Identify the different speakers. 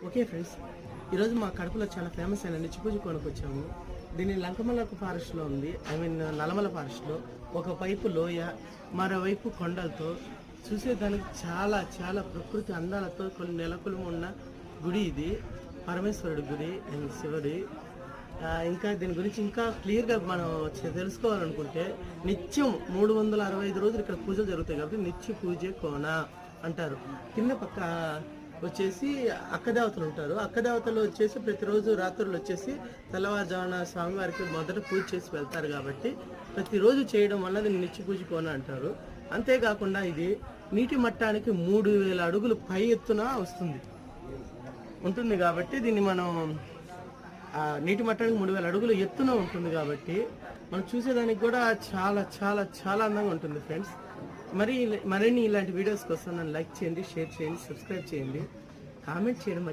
Speaker 1: Okay friends, ఈరోజు మా కడపలో చాలా ఫేమస్ అయిన నిచ్చిపూజ కొనుక్కొచ్చాము. దీన్ని లంకమలకు ఫారెస్ట్లో ఉంది, నల్లమల ఫారెస్ట్లో. ఒక వైపు లోయ, మరోవైపు కొండలతో చూసేదానికి చాలా చాలా ప్రకృతి అందాలతో కొన్ని నెలకొలు ఉన్న గుడి ఇది. పరమేశ్వరుడి గుడి అండ్ శివుడి. ఇంకా దీని గురించి ఇంకా క్లియర్గా మనం తెలుసుకోవాలనుకుంటే నిత్యం 365 రోజులు ఇక్కడ పూజలు జరుగుతాయి కాబట్టి నిత్య పూజే కోన అంటారు. కింద పక్క వచ్చేసి అక్కదేవతలు ఉంటారు. అక్కదేవతలు వచ్చేసి ప్రతిరోజు రాత్రులు వచ్చేసి తెల్లవారుజామున స్వామివారికి మొదట పూజ చేసి వెళ్తారు కాబట్టి ప్రతిరోజు చేయడం వల్ల దీన్ని నిత్య పూజ కోన అంటారు. అంతేకాకుండా ఇది నీటి మట్టానికి 3000 అడుగులు పై ఎత్తున ఉంటుంది కాబట్టి దీన్ని మనం నీటి మట్టానికి 3000 అడుగులు ఎత్తున ఉంటుంది కాబట్టి మనం చూసేదానికి కూడా చాలా చాలా చాలా అందంగా ఉంటుంది ఫ్రెండ్స్. మరిన్ని ఇలాంటి వీడియోస్ కోసం నన్ను లైక్ చేయండి, షేర్ చేయండి, సబ్స్క్రైబ్ చేయండి, కామెంట్ చేయడం